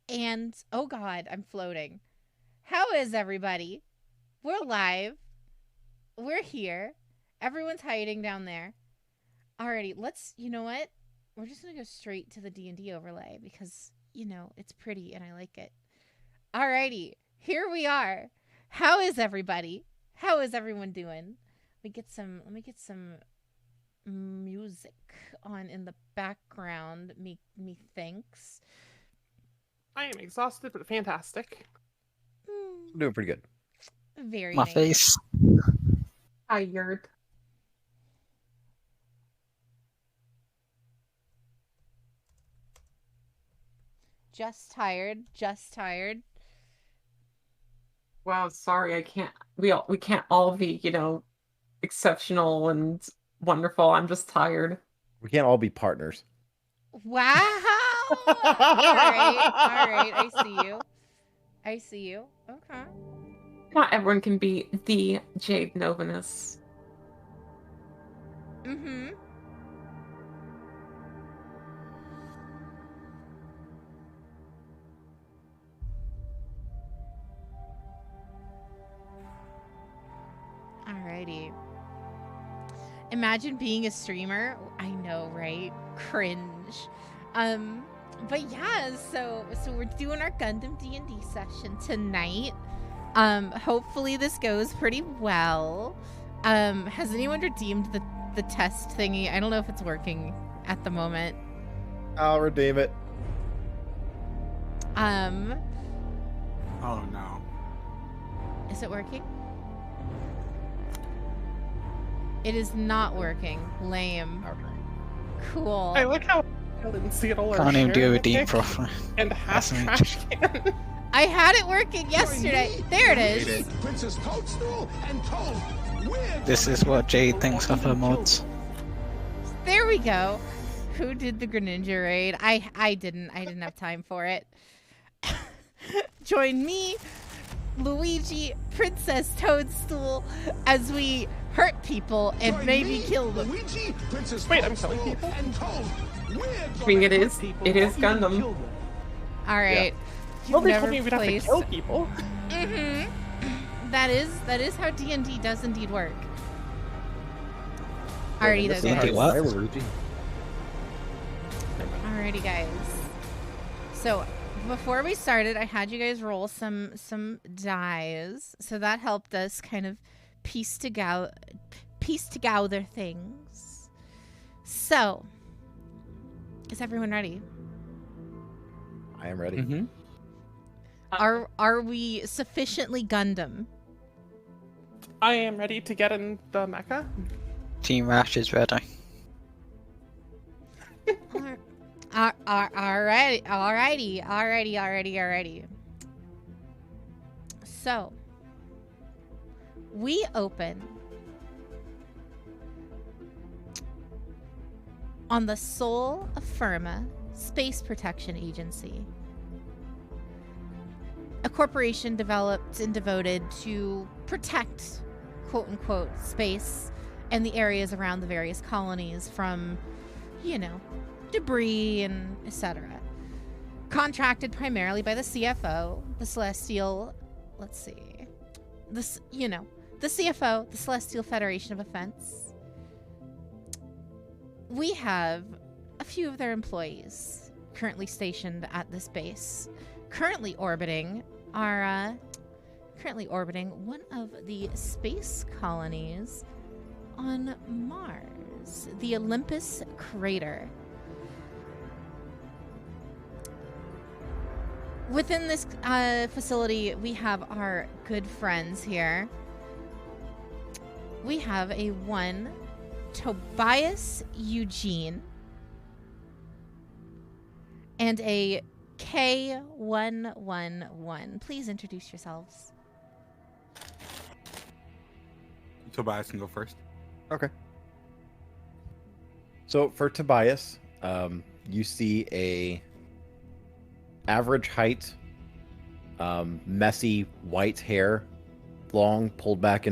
And, oh God, I'm floating. How is everybody? We're live. We're here. Everyone's hiding down there. Alrighty, you know what? We're just going to go straight to the D&D overlay because, it's pretty and I like it. Alrighty, here we are. How is everybody? How is everyone doing? Let me get some music on in the background. Me thinks. I am exhausted, but fantastic. I'm doing pretty good. Very My nice. face. Tired. Just tired. Wow, sorry, I can't. We can't all be, exceptional and wonderful. I'm just tired. We can't all be partners. Wow. All right. I see you. Okay. Not everyone can be the Jade Novanus. Mm-hmm. Alrighty. Imagine being a streamer. I know, right? Cringe. But yeah, so we're doing our Gundam D&D session tonight. Hopefully this goes pretty well. Has anyone redeemed the test thingy? I don't know if it's working at the moment. I'll redeem it. Oh no. Is it working? It is not working. Lame. Cool. I like how I didn't see it all. Can't even do a redeem properly. And half That's trash can. I had it working yesterday. There it is. Princess Toadstool and Toad. This is what Jade thinks of her mods. There we go. Who did the Greninja raid? I didn't. I didn't have time for it. Join me, Luigi, Princess Toadstool, as we hurt people and maybe kill them. Luigi, Princess Wait, I'm killing Toadstool people? and Toad. I mean, it is Gundam. All right. Nobody told me we'd have to kill people. Mm-hmm. That is how D&D does indeed work. Alrighty, though, D&D guys. what? Alrighty, guys. So before we started, I had you guys roll some dies, so that helped us kind of piece together things. So, is everyone ready? I am ready. Mm-hmm. Are we sufficiently Gundam? I am ready to get in the mecha. Team Rash is ready. Alrighty. So, we open on the Sol Affirma Space Protection Agency, a corporation developed and devoted to protect, quote-unquote, space and the areas around the various colonies from, debris and etc. Contracted primarily by the CFO, the Celestial, the CFO, the Celestial Federation of Offense. We have a few of their employees currently stationed at this base, currently orbiting one of the space colonies on Mars, the Olympus crater. Within this facility, we have our good friends here. We have a one Tobias Eugene and a K111. Please introduce yourselves. Tobias can go first. Okay. So for Tobias, you see a average height, messy white hair, long, pulled back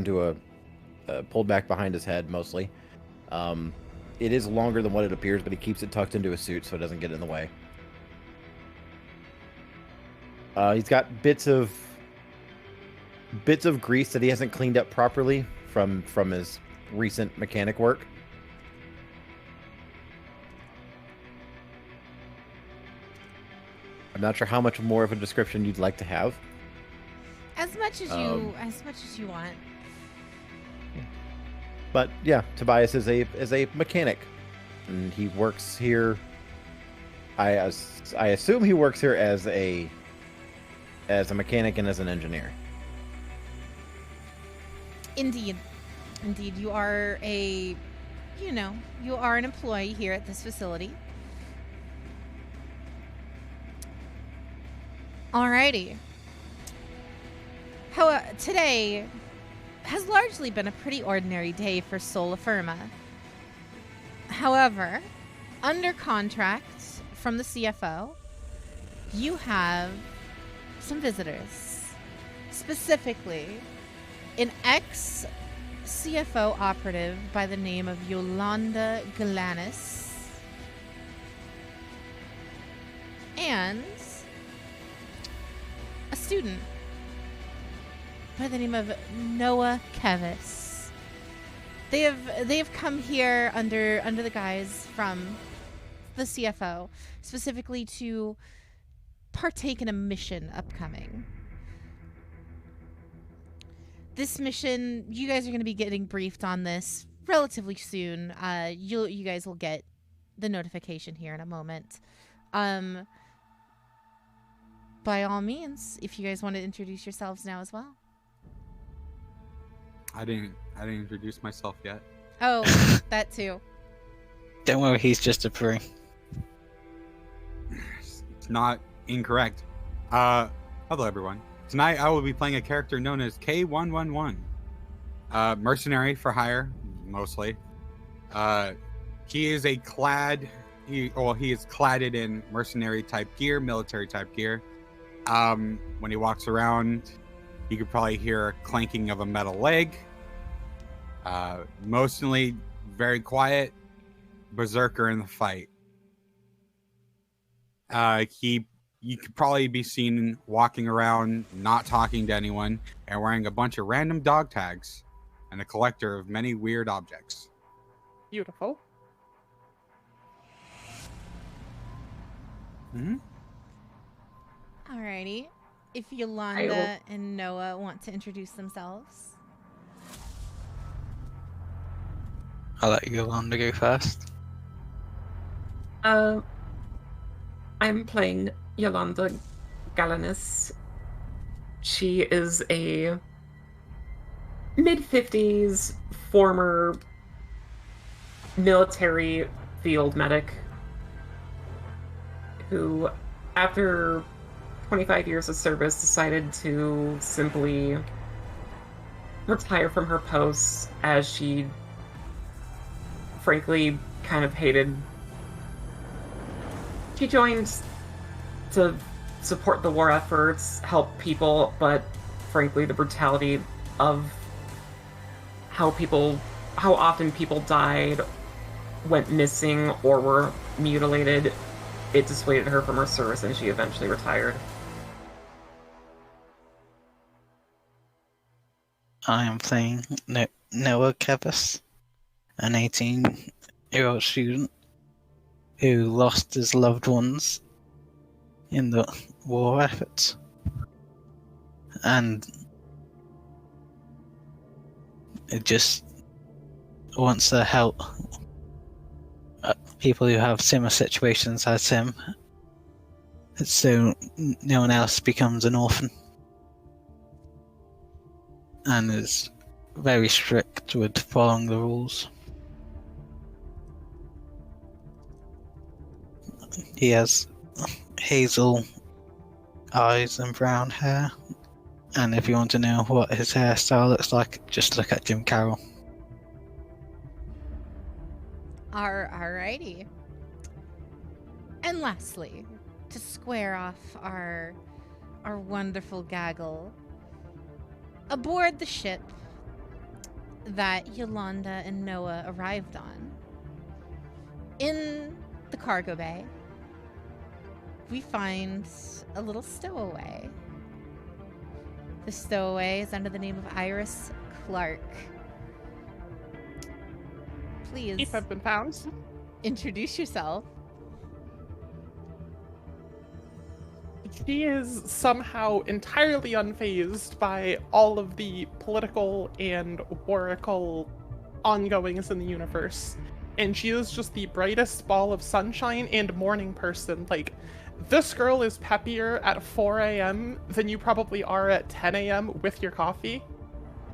behind his head mostly. It is longer than what it appears, but he keeps it tucked into a suit so it doesn't get in the way. He's got bits of grease that he hasn't cleaned up properly from his recent mechanic work. I'm not sure how much more of a description you'd like to have. As much as you want. But yeah, Tobias is a mechanic, and he works here. I assume he works here as a mechanic and as an engineer. Indeed, you are an employee here at this facility. Alrighty. Today has largely been a pretty ordinary day for Sola Firma. However, under contract from the CFO, you have some visitors. Specifically, an ex-CFO operative by the name of Yolanda Galanis and a student by the name of Noah Kevis. They have come here under the guise from the CFO, specifically to partake in a mission upcoming. This mission, you guys are going to be getting briefed on this relatively soon. You guys will get the notification here in a moment. By all means, if you guys want to introduce yourselves now as well. I didn't introduce myself yet. Oh, that too. Don't worry, he's just a pre. It's not incorrect. Hello everyone. Tonight I will be playing a character known as K111. Mercenary for hire, mostly. He is cladded in mercenary type gear, military type gear. When he walks around, you could probably hear a clanking of a metal leg. Mostly very quiet, berserker in the fight. You could probably be seen walking around, not talking to anyone, and wearing a bunch of random dog tags, and a collector of many weird objects. Beautiful. Mm-hmm. Alrighty. If Yolanda and Noah want to introduce themselves. I'll let Yolanda go first. I'm playing Yolanda Galanis. She is a mid-50s former military field medic who, after 25 years of service, decided to simply retire from her post as she frankly kind of hated. She joined to support the war efforts, help people, but frankly the brutality of how often people died, went missing, or were mutilated, it dissuaded her from her service and she eventually retired. I am playing Noah Kevis, an 18-year-old student who lost his loved ones in the war efforts, and it just wants to help people who have similar situations as him, so no one else becomes an orphan, and is very strict with following the rules. He has hazel eyes and brown hair, and if you want to know what his hairstyle looks like, just look at Jim Carroll. Alrighty. And lastly, to square off our wonderful gaggle, aboard the ship that Yolanda and Noah arrived on, in the cargo bay, we find a little stowaway. The stowaway is under the name of Iris Clark. Please If I've been found. introduce yourself. She is somehow entirely unfazed by all of the political and warical ongoings in the universe. And she is just the brightest ball of sunshine and morning person. Like, this girl is peppier at 4 a.m. than you probably are at 10 a.m. with your coffee.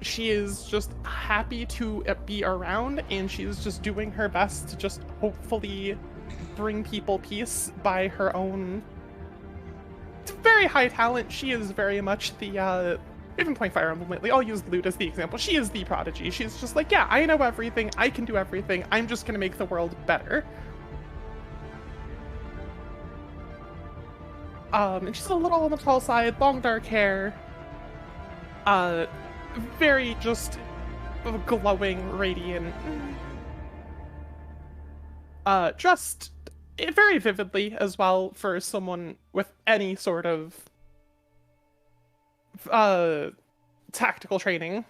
She is just happy to be around, and she's just doing her best to just hopefully bring people peace by her own. It's very high talent. She is very much the, we've been playing Fire Emblem lately. I'll use Lute as the example. She is the prodigy. She's just like, yeah, I know everything. I can do everything. I'm just going to make the world better. And she's a little on the tall side, long dark hair. Very just glowing, radiant. Dressed very vividly as well for someone with any sort of tactical training.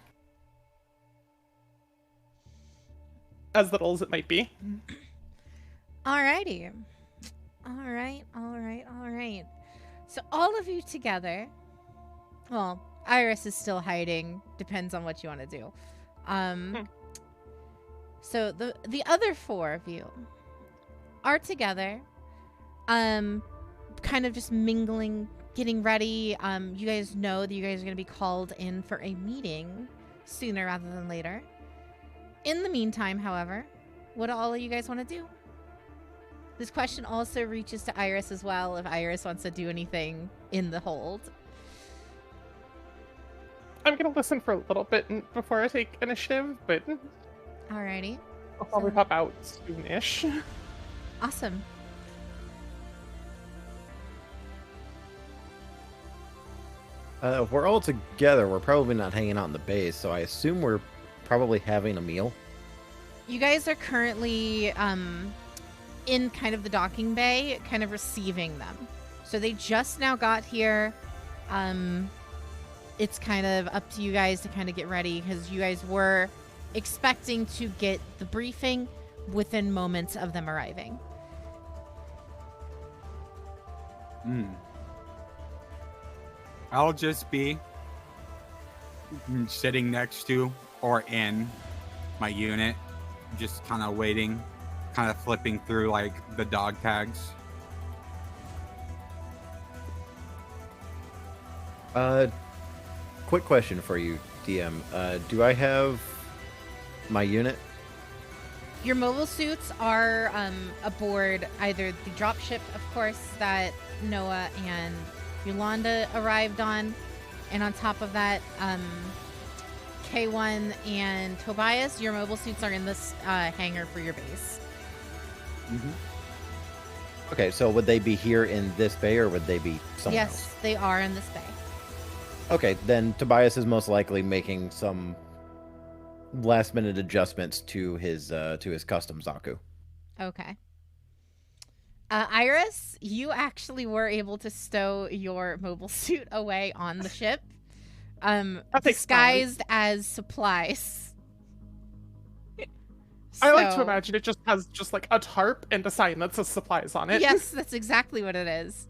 As little as it might be. Alrighty. Alright. So all of you together, well, Iris is still hiding, depends on what you want to do. So the other four of you are together, kind of just mingling, getting ready. You guys know that you guys are going to be called in for a meeting sooner rather than later. In the meantime, however, what do all of you guys want to do? This question also reaches to Iris as well, if Iris wants to do anything in the hold. I'm gonna listen for a little bit before I take initiative, but Alrighty. I'll probably pop out soon-ish. Awesome. If we're all together, we're probably not hanging out in the base, so I assume we're probably having a meal. You guys are currently in kind of the docking bay, kind of receiving them. So they just now got here. It's kind of up to you guys to kind of get ready, because you guys were expecting to get the briefing within moments of them arriving. I'll just be sitting next to or in my unit, just kind of waiting, kind of flipping through like the dog tags. Quick question for you, DM. Do I have my unit? Your mobile suits are aboard either the dropship, of course, that Noah and Yolanda arrived on, and on top of that, K1 and Tobias, your mobile suits are in this hangar for your base. Okay, so would they be here in this bay, or would they be somewhere else? Yes, they are in this bay. Okay, then Tobias is most likely making some last-minute adjustments to his custom Zaku. Okay. Iris, you actually were able to stow your mobile suit away on the ship, disguised as supplies. I like to imagine it just has just like a tarp and a sign that says supplies on it. Yes, that's exactly what it is.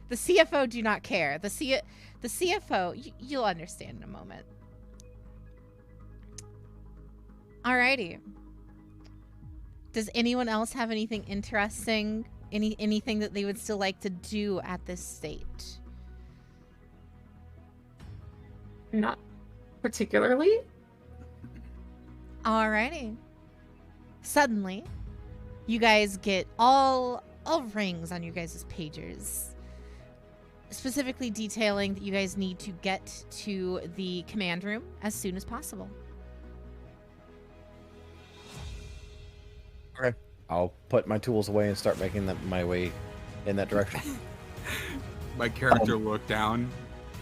The CFO do not care. The CFO, you'll understand in a moment. Alrighty. Does anyone else have anything interesting? Anything that they would still like to do at this state? Not particularly. Alrighty. Suddenly, you guys get all rings on you guys' pagers, specifically detailing that you guys need to get to the command room as soon as possible. Okay. I'll put my tools away and start making my way in that direction. My character look down,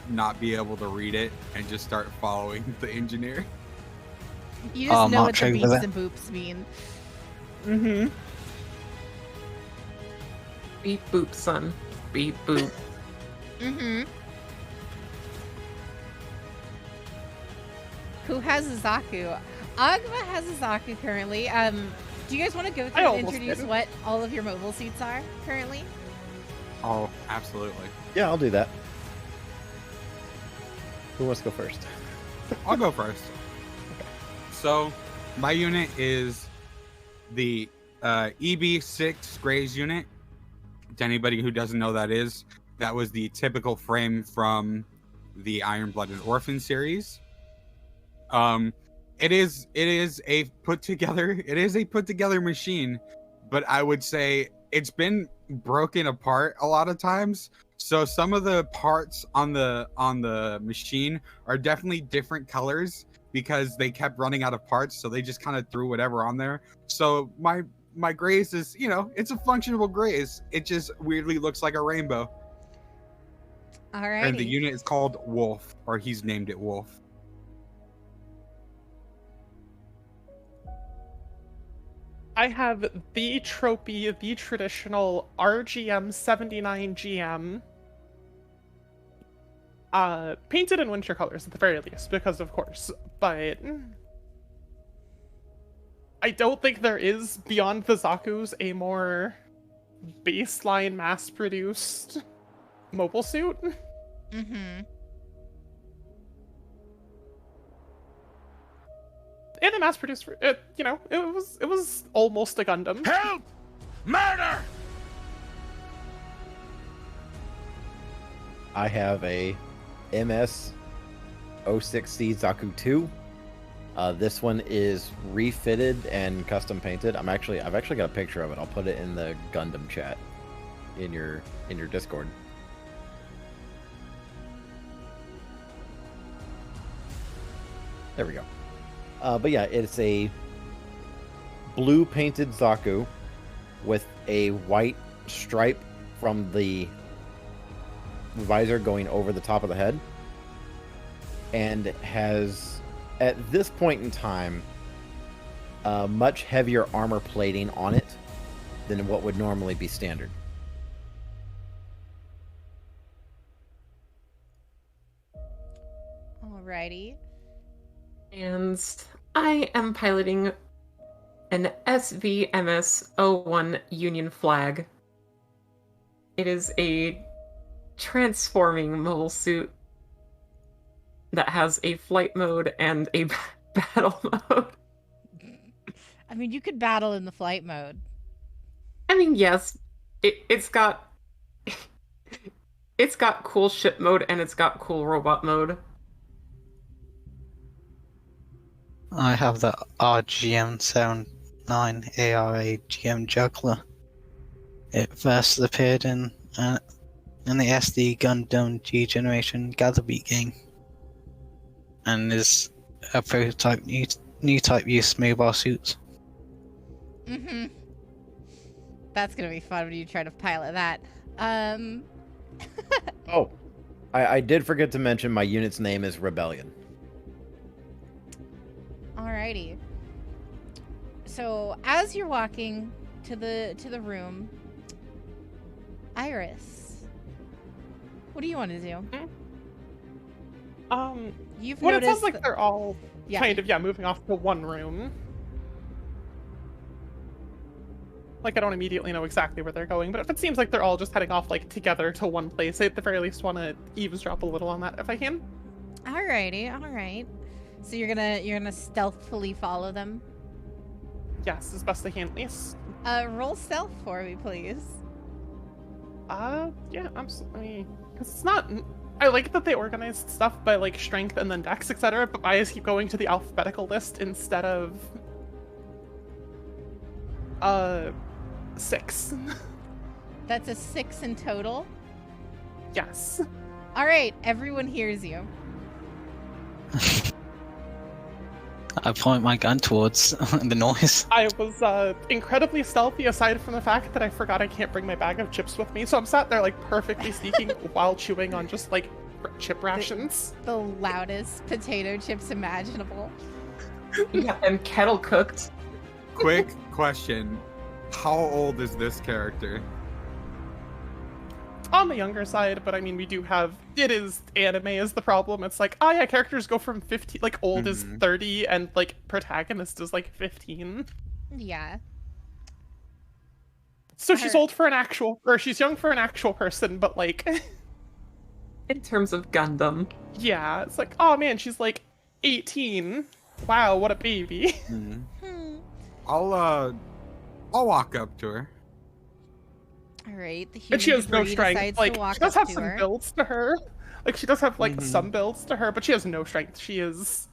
not be able to read it, and just start following the engineer. You just know what the March beeps over there. and boops mean. Mm-hmm. Beep boop, son. beep boop. Mm-hmm. Who has a Zaku? Agma has a Zaku currently. Do you guys want to go through and almost introduce did. what all of your mobile suits are currently? Oh, absolutely. Yeah, I'll do that. Who wants to go first? I'll go first. So, my unit is the EB6 Grays unit. To anybody who doesn't know that was the typical frame from the Iron Blooded Orphan series. It is a put together machine, but I would say it's been broken apart a lot of times. So some of the parts on the machine are definitely different colors because they kept running out of parts, so they just kind of threw whatever on there. So my Grays is, it's a functional Grays. It just weirdly looks like a rainbow. All right. And the unit is called Wolf, or he's named it Wolf. I have the tropey, the traditional RGM 79GM, painted in winter colors at the very least, because of course, but I don't think there is, beyond the Zaku's, a more baseline mass-produced mobile suit. Mm-hmm. And a mass-produced, it was almost a Gundam. Help! Murder! I have a MS-06C Zaku 2. This one is refitted and custom painted. I've actually got a picture of it. I'll put it in the Gundam chat in your Discord. There we go. But yeah, it's a blue painted Zaku with a white stripe from the visor going over the top of the head, and has, at this point in time, much heavier armor plating on it than what would normally be standard. Alrighty. And I am piloting an SVMS-01 Union flag. It is a transforming mobile suit that has a flight mode and a battle mode. I mean, you could battle in the flight mode. I mean, yes, it's got cool ship mode and it's got cool robot mode. I have the RGM79 ARA GM Juggler. It first appeared in the SD Gundam G Generation Gatherbeat game, and is a prototype new type use mobile suits. Mm-hmm. That's gonna be fun when you try to pilot that. Oh, I did forget to mention my unit's name is Rebellion. Alrighty. So as you're walking to the room, Iris, what do you want to do? You've Well, it sounds noticed like they're all Yeah. kind of moving off to one room. Like, I don't immediately know exactly where they're going, but if it seems like they're all just heading off together to one place, I at the very least want to eavesdrop a little on that if I can. Alrighty, alright. So you're gonna stealthily follow them? Yes, as best I can at least. Roll stealth for me, please. Yeah, absolutely. Because it's not. I like that they organized stuff by strength and then dex, etc. But I just keep going to the alphabetical list instead of 6. That's a 6 in total. Yes. Alright, everyone hears you. I point my gun towards the noise. I was incredibly stealthy, aside from the fact that I forgot I can't bring my bag of chips with me, so I'm sat there perfectly sneaking while chewing on just chip rations. The loudest potato chips imaginable. You got them kettle cooked. Quick question. How old is this character? on the younger side, but I mean, we do have, it is anime is the problem. It's like, oh yeah, characters go from 15, like old is 30 and like protagonist is like 15. Yeah. So she's old for an actual, or she's young for an actual person, but like, In terms of Gundam. yeah, it's like, oh man, she's like 18. Wow, what a baby. I'll walk up to her. All right. The human And she has no debris strength. decides Like, to walk she does up have to some her. builds to her. Like, she does have like some builds to her, but she has no strength. She is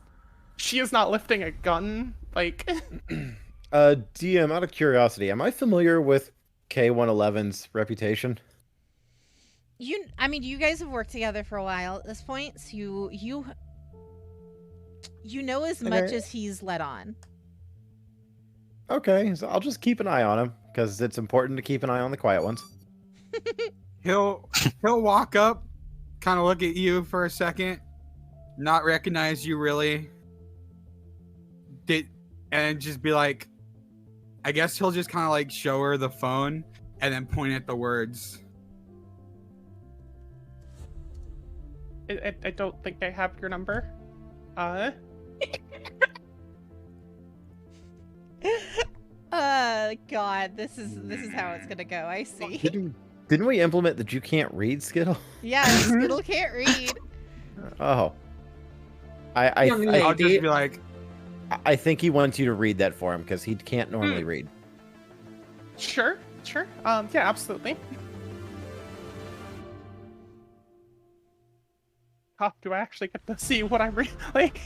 not lifting a gun. Like, DM, out of curiosity, am I familiar with K111's reputation? I mean, you guys have worked together for a while at this point, so you know as much as he's let on. Okay, so I'll just keep an eye on him because it's important to keep an eye on the quiet ones. He'll walk up, kind of look at you for a second, not recognize you really, and just be like, I guess he'll just kind of like show her the phone and then point at the words. I don't think I have your number. God, this is how it's gonna go. I see. Didn't we implement that you can't read, Skittle? Yeah, Skittle can't read. Oh. Young I'll lady. just be like, I think he wants you to read that for him because he can't normally read. Sure. Yeah, absolutely. Oh, do I actually get to see what I'm reading? Like,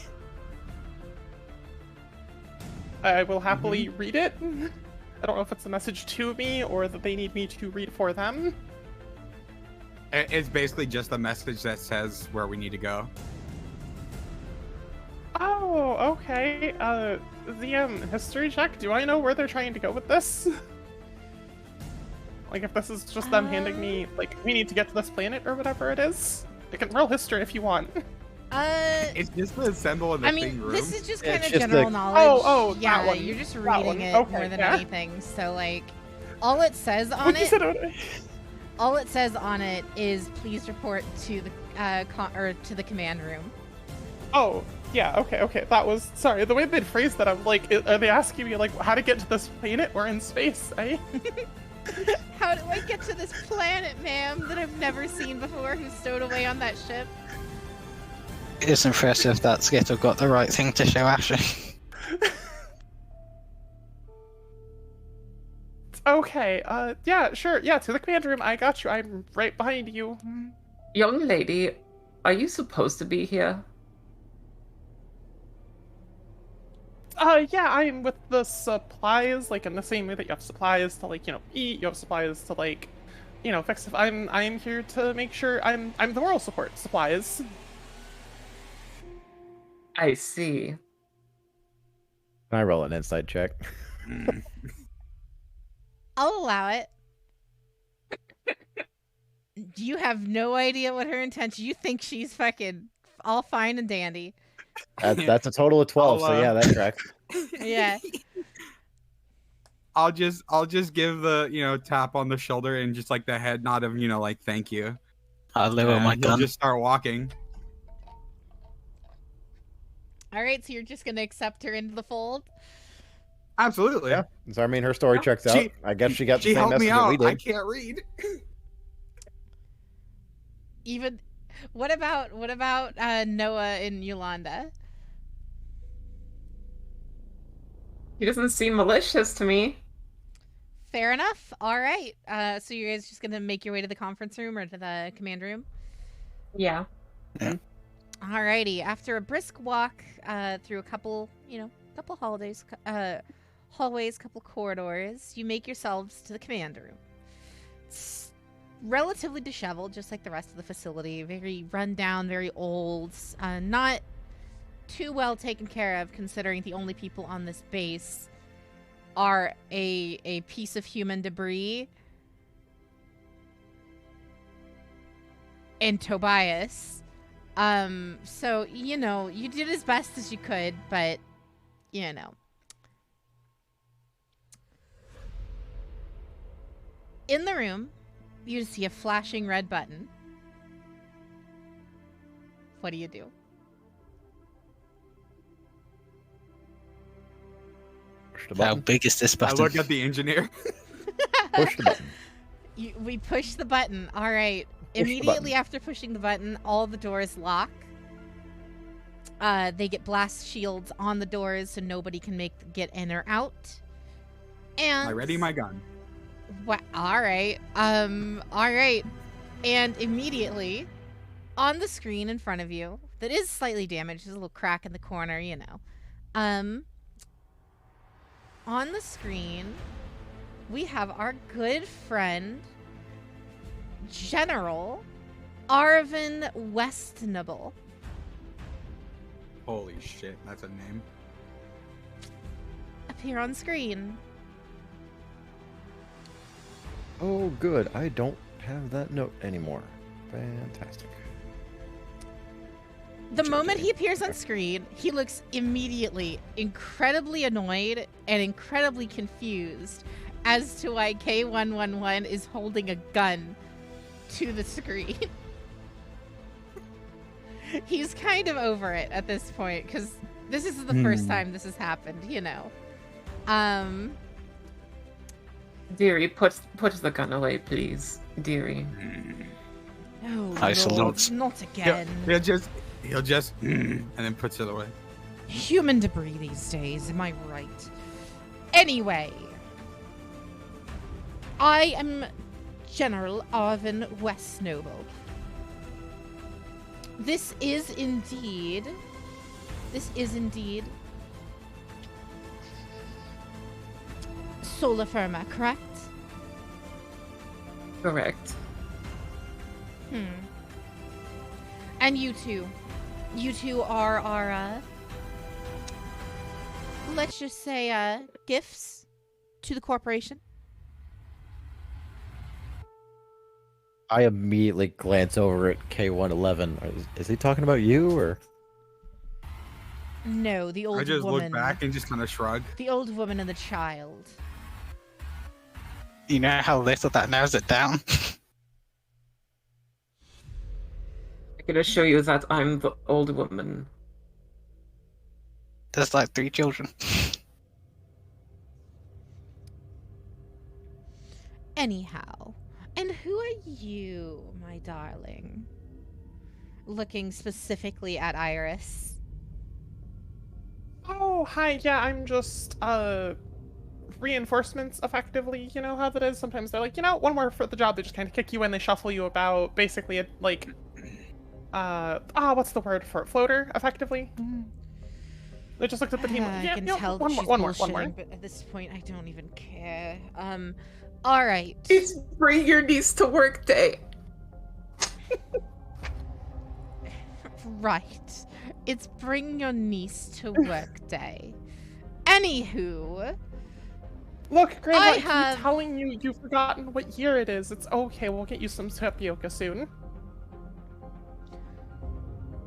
I will happily read it. I don't know if it's a message to me or that they need me to read for them. it's basically just a message that says where we need to go. Oh, okay. The history check. Do I know where they're trying to go with this? Like, if this is just them handing me, like, we need to get to this planet or whatever it is. I can roll history if you want. It's just the symbol in the I thing mean, room. this is just Yeah, kind it's of just general a- knowledge. Oh, that yeah, one. you're just That reading one. it Okay, more than yeah. anything. So like, all it says on it, all it says on it is please report to the to the command room. Oh, yeah, okay. That was, sorry, the way they phrased that, I'm like, are they asking me, like, how to get to this planet? We're in space, eh? How do I get to this planet, ma'am, that I've never seen before, who's stowed away on that ship? It's impressive that Skittle got the right thing to show Ashley. Okay, yeah, sure, yeah, to the command room, I got you, I'm right behind you. Young lady, are you supposed to be here? Yeah, I'm with the supplies, like, in the same way that you have supplies to, like, you know, eat, you have supplies to, like, you know, fix stuff. I'm here to make sure I'm the moral support supplies. I see. Can I roll an insight check? I'll allow it. You have no idea what her intention. You think she's fucking all fine and dandy. That's a total of 12, so yeah, that tracks. Yeah. I'll just give the, you know, tap on the shoulder and just like the head nod of, you know, like thank you. I'll lower my He'll gun. just start walking. All right, so you're just gonna accept her into the fold. Absolutely. Yeah, so I mean, her story checks out. I guess she got the She same helped message me that we out. I did. can't read. Even, what about Noah and Yolanda? He doesn't seem malicious to me. Fair enough. All right. So you guys just gonna make your way to the conference room or to the command room? Yeah. Alrighty. After a brisk walk through a couple hallways, couple corridors, you make yourselves to the command room. It's relatively disheveled, just like the rest of the facility. Very run down, very old. Not too well taken care of, considering the only people on this base are a piece of human debris and Tobias. So, you know, you did as best as you could, but, you know. In the room, You see a flashing red button. What do you do? Push the How button. big is this I button? look at the engineer. Push the button. We push the button. All right. the Immediately button. after pushing the button, all the doors lock. They get blast shields on the doors so nobody can get in or out. And I ready my gun. all right. All right. And immediately on the screen in front of you that is slightly damaged, there's a little crack in the corner, you know. On the screen, we have our good friend General Arvin Westnable. Holy shit, that's a name. Appear on screen. Oh, good. I don't have that note anymore. Fantastic. The moment he appears on screen, he looks immediately incredibly annoyed and incredibly confused as to why K111 is holding a gun to the screen. He's kind of over it at this point because this is the first time this has happened, you know. Dearie, put the gun away, please. Dearie. Oh, I Lord, salute. not again. He'll just and then puts it away. Human debris these days, am I right? Anyway, I am General Arvin Westnoble. This is indeed Sola Firma, correct? Correct. And you two are our, let's just say, gifts to the corporation. I immediately glance over at K111. Is he talking about you or? No, the old I just woman. look back and just kind of shrug. The old woman and the child. You know how little that narrows it down? I can assure you that I'm the old woman. There's like 3 children. Anyhow, and who are you, my darling? Looking specifically at Iris. Oh, hi. Yeah, I'm just reinforcements effectively. You know how that is? Sometimes they're like, you know, one more for the job. They just kind of kick you in, they shuffle you about. Basically, like, what's the word for it? Floater, effectively. They just looked at the team. I Yeah, can yeah, tell one she's more. bullshitting, but at this point, I don't even care. All right. It's bring your niece to work day. Right. It's bring your niece to work day. Anywho, Look, Grandma, I I keep have- telling you, you've forgotten what year it is. It's okay. We'll get you some tapioca soon.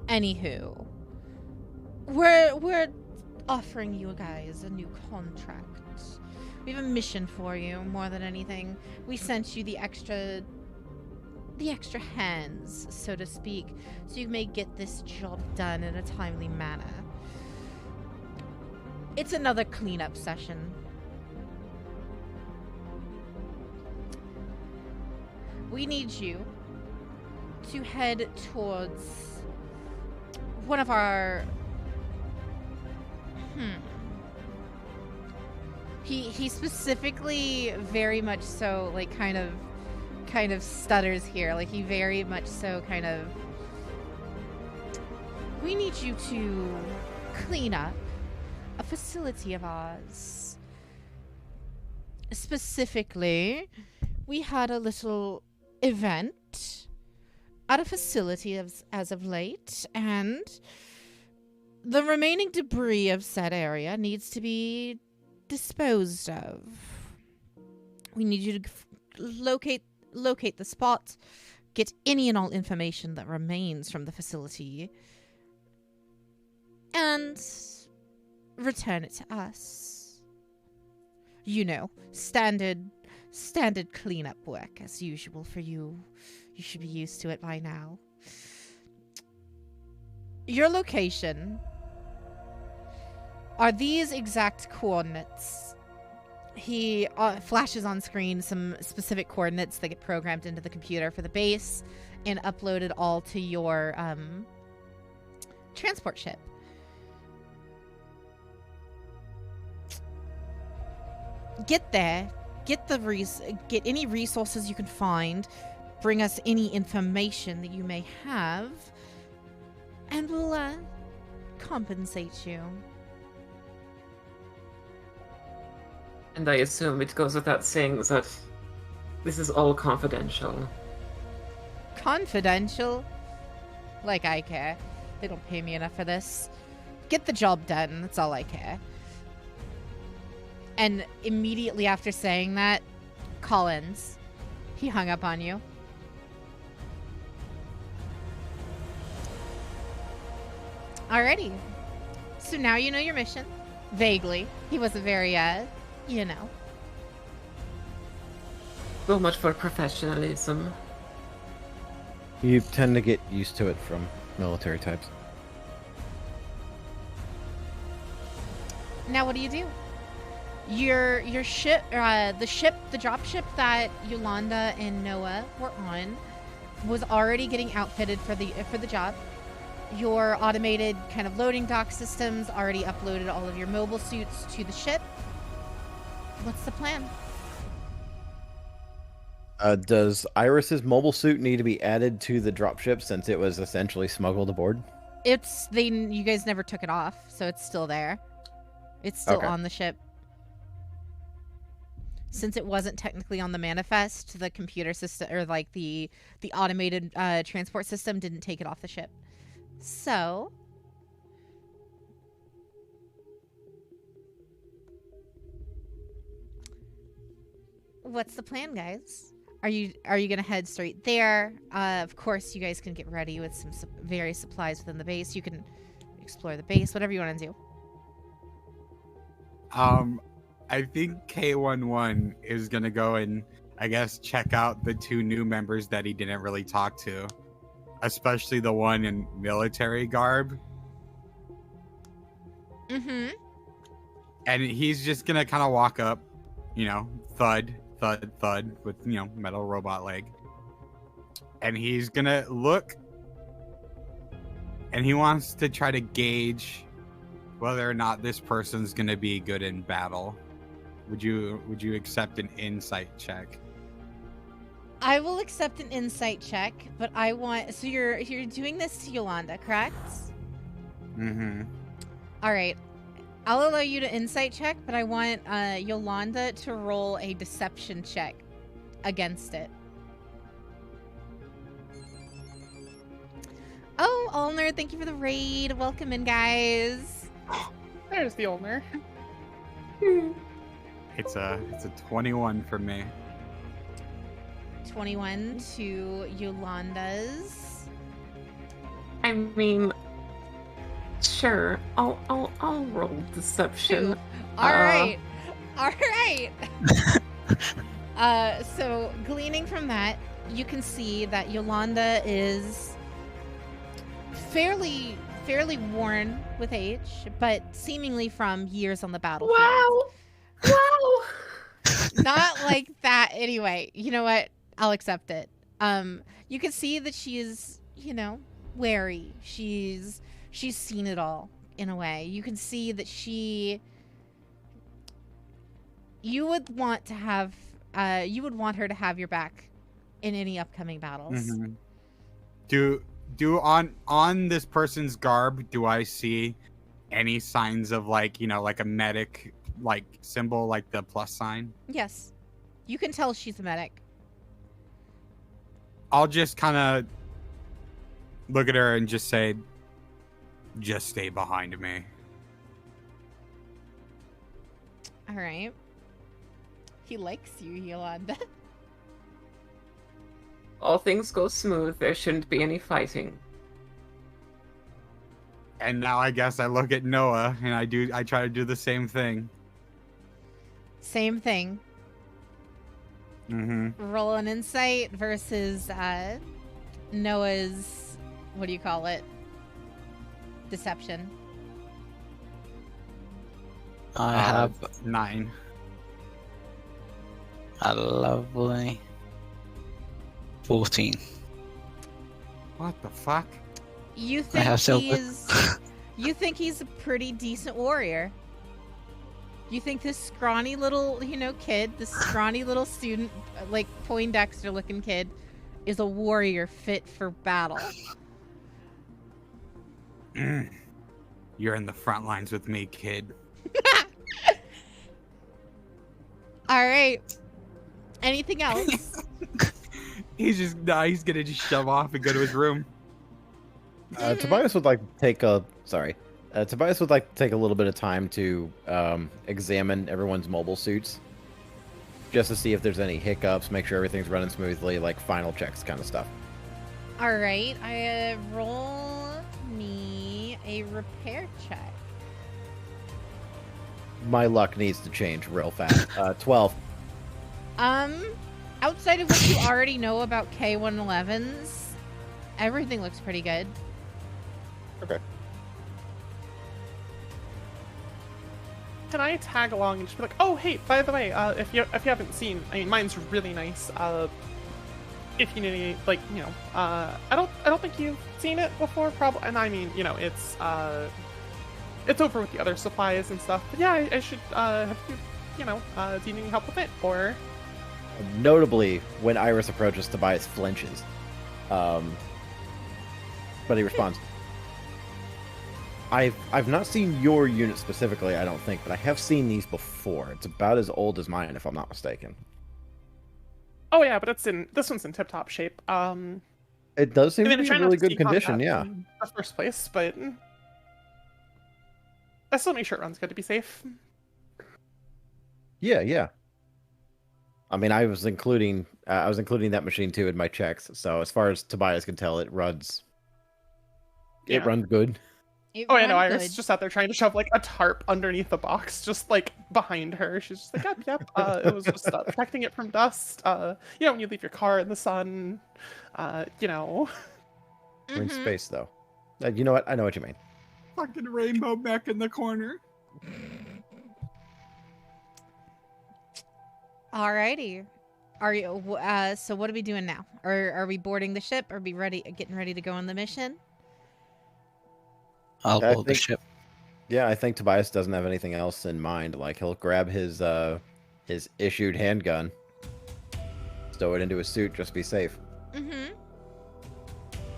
Anywho, we're offering you guys a new contract. We have a mission for you more than anything. We sent you the extra hands, so to speak, so you may get this job done in a timely manner. It's another cleanup session. We need you to head towards one of our... He specifically very much so, like, kind of stutters here. Like, he very much so kind of... We need you to clean up a facility of ours. Specifically, we had a little event at a facility as of late, and the remaining debris of said area needs to be disposed of. We need you to locate the spot, get any and all information that remains from the facility, and return it to us. You know, standard standard cleanup work as usual for you. You should be used to it by now. Your location are these exact coordinates. He flashes on screen some specific coordinates that get programmed into the computer for the base and uploaded all to your transport ship. Get there, get any resources you can find, bring us any information that you may have, and we'll compensate you. And I assume it goes without saying that this is all confidential. Confidential? Like I care. They don't pay me enough for this. Get the job done, that's all I care. And immediately after saying that, Collins, he hung up on you. Alrighty. So now you know your mission. Vaguely. He wasn't very, you know. So much for professionalism. You tend to get used to it from military types. Now what do you do? Your ship, the drop ship that Yolanda and Noah were on was already getting outfitted for the job. Your automated kind of loading dock systems already uploaded all of your mobile suits to the ship. What's the plan? Does Iris's mobile suit need to be added to the dropship since it was essentially smuggled aboard? You guys never took it off, so it's still there. It's still Okay. on the ship. Since it wasn't technically on the manifest, the computer system, or like the automated transport system, didn't take it off the ship. So, what's the plan, guys? Are you gonna head straight there? Of course, you guys can get ready with some various supplies within the base. You can explore the base, whatever you want to do. I think K11 is gonna go and, I guess, check out the two new members that he didn't really talk to, especially the one in military garb. Mm-hmm. And he's just gonna kind of walk up, thud, thud, thud, with, metal robot leg. And he's gonna look, and he wants to try to gauge whether or not this person's gonna be good in battle. Would you accept an insight check? I will accept an insight check, but I want... So you're doing this to Yolanda, correct? Mm-hmm. All right. I'll allow you to insight check, but I want Yolanda to roll a deception check against it. Oh, Ulner, thank you for the raid. Welcome in, guys. There's the owner. It's a 21 for me. 21 to Yolanda's. I mean, sure. I'll roll deception. All right. So gleaning from that, you can see that Yolanda is fairly worn with age, but seemingly from years on the battlefield. Wow. Not like that anyway. You know what? I'll accept it. You can see that she is, wary. She's seen it all in a way. You can see that you would want her to have your back in any upcoming battles. Mm-hmm. Do on this person's garb, do I see any signs of like a medic like symbol, like the plus sign? Yes. You can tell she's a medic. I'll just kind of look at her and just say, just stay behind me. All right. He likes you, Yolanda. All things go smooth. There shouldn't be any fighting. And now I guess I look at Noah and I try to do the same thing. Same thing. Roll an insight versus Noah's, what do you call it? Deception. I have 9. a lovely 14. What the fuck? You I have think silver. you think he's a pretty decent warrior. You think this scrawny little, kid, this scrawny little student, like Poindexter looking kid, is a warrior fit for battle. You're in the front lines with me, kid. All right. Anything else? He's gonna just shove off and go to his room. Tobias would like to take a Tobias would like to take a little bit of time to examine everyone's mobile suits, just to see if there's any hiccups, make sure everything's running smoothly, like final checks kind of stuff. All right. I roll me a repair check. My luck needs to change real fast. 12. Outside of what you already know about K111s, everything looks pretty good. Okay. Can I tag along and just be like, oh, hey, by the way, if you haven't seen, I mean, mine's really nice. If you need, like, I don't think you've seen it before, probably, and I mean, it's over with the other supplies and stuff. But yeah, I should have you, do you need help with it, or? Notably, when Iris approaches, Tobias flinches. But he responds, I've not seen your unit specifically, I don't think, but I have seen these before. It's about as old as mine, if I'm not mistaken. Oh yeah, but this one's in tip-top shape. It does seem I mean, to be I try in not really to good see condition, combat yeah. in the first place, but I still make sure it runs good to be safe. Yeah. I mean, I was including that machine too in my checks. So as far as Tobias can tell, it runs good. Oh, I know. Iris just out there trying to shove like a tarp underneath the box, just like behind her. She's just like, yep. It was just protecting it from dust. When you leave your car in the sun, We're in space though. You know what? I know what you mean. Fucking rainbow back in the corner. Alrighty. Are you? So what are we doing now? Are we boarding the ship? Are we getting ready to go on the mission? I'll board the ship. Yeah, I think Tobias doesn't have anything else in mind. Like he'll grab his issued handgun, stow it into his suit, just be safe.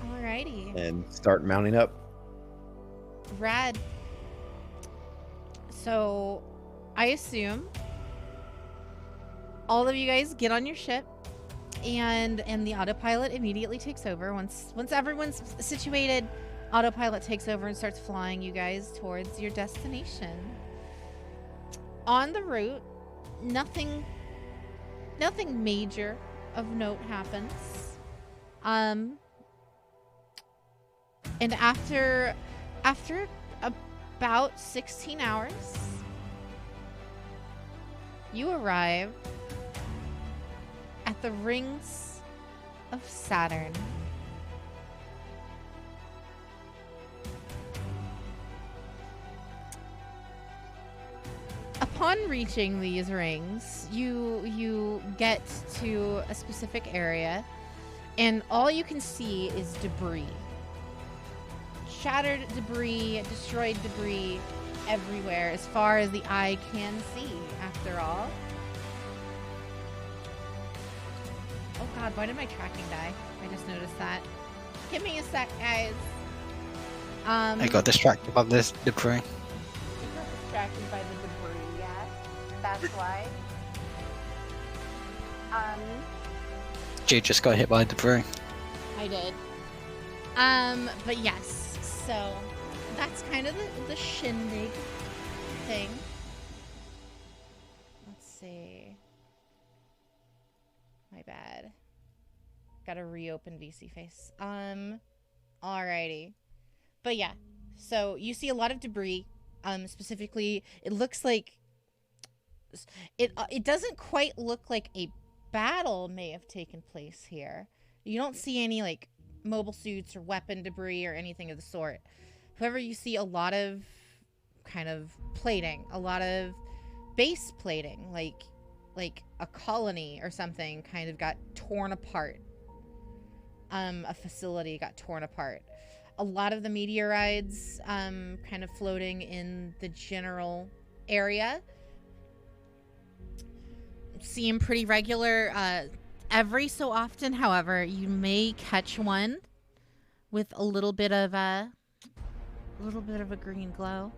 Alrighty. And start mounting up. Rad. So, I assume all of you guys get on your ship, and the autopilot immediately takes over. Once everyone's situated, autopilot takes over and starts flying you guys towards your destination. On the route, nothing major of note happens. And after about 16 hours, you arrive at the rings of Saturn. Upon reaching these rings, you get to a specific area, and all you can see is debris. Shattered debris, destroyed debris everywhere, as far as the eye can see, after all. Oh god, why did my tracking die? I just noticed that. Give me a sec, guys. I got distracted by this debris. You got distracted by the debris, yes. That's why. Jade just got hit by debris. I did. But yes. So, that's kind of the shindig thing. Let's see. My bad. Gotta reopen VC Face. Alrighty. But yeah, so you see a lot of debris. Specifically, it looks like it doesn't quite look like a battle may have taken place here. You don't see any, like, mobile suits or weapon debris or anything of the sort. However, you see a lot of kind of plating, a lot of base plating, like a colony or something kind of got torn apart. A facility got torn apart. A lot of the meteorites kind of floating in the general area seem pretty regular. Every so often, however, you may catch one with a little bit of a green glow.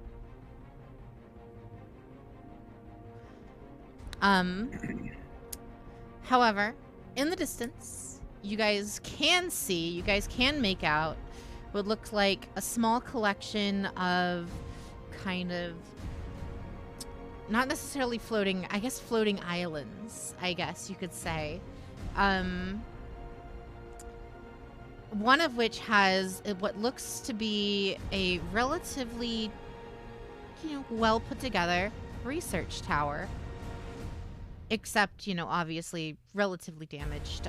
However, in the distance, you guys can make out what looks like a small collection of kind of not necessarily floating islands, I guess you could say. One of which has what looks to be a relatively, well put together research tower. Except, obviously relatively damaged.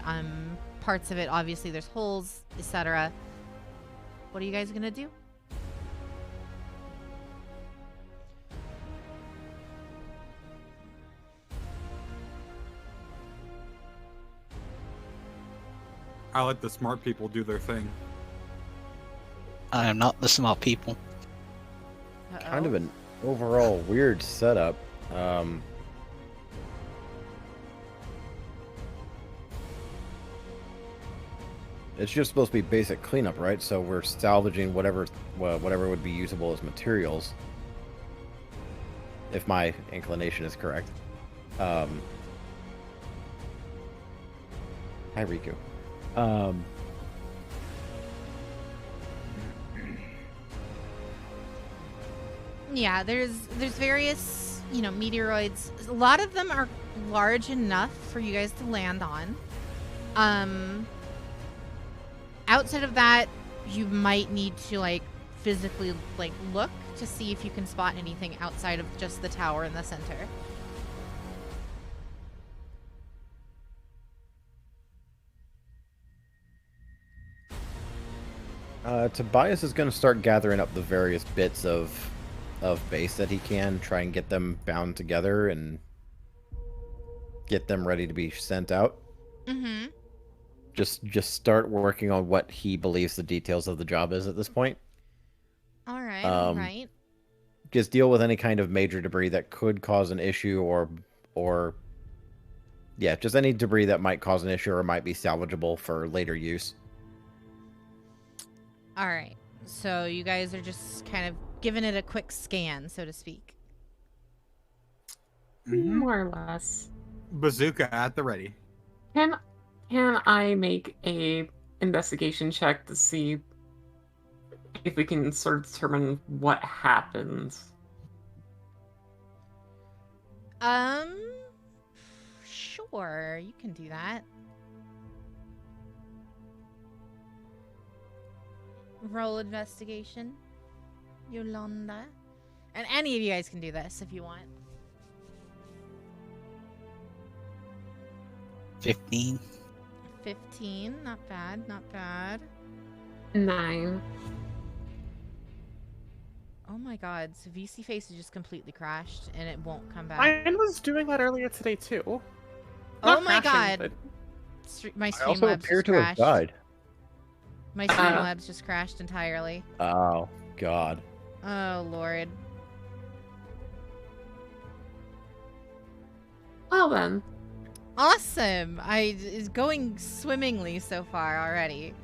Parts of it, obviously there's holes, etc. What are you guys gonna do? I let the smart people do their thing. I am not the smart people. Uh-oh. Kind of an overall weird setup. It's just supposed to be basic cleanup, right? So we're salvaging whatever would be usable as materials, if my inclination is correct. Hi, Riku. Yeah, there's various, meteoroids. A lot of them are large enough for you guys to land on. Outside of that, you might need to, physically, look to see if you can spot anything outside of just the tower in the center. Tobias is going to start gathering up the various bits of base that he can, try and get them bound together and get them ready to be sent out. Mm-hmm. Just start working on what he believes the details of the job is at this point. All right, all right. Just deal with any kind of major debris that could cause an issue or yeah, just any debris that might cause an issue or might be salvageable for later use. All right. So you guys are just kind of giving it a quick scan, so to speak. More or less. Bazooka at the ready. Can I make a investigation check to see if we can sort of determine what happened? Sure, you can do that. Roll investigation, Yolanda. And any of you guys can do this if you want. 15. 15, not bad, not bad. 9. Oh my god, so VC Face has just completely crashed and it won't come back. Mine was doing that earlier today too. Oh Not my crashing, god. but My I also Streamlabs appear just to have crashed. died. My Streamlabs just crashed entirely. Oh God. Oh lord. Well then. Awesome! It's going swimmingly so far already.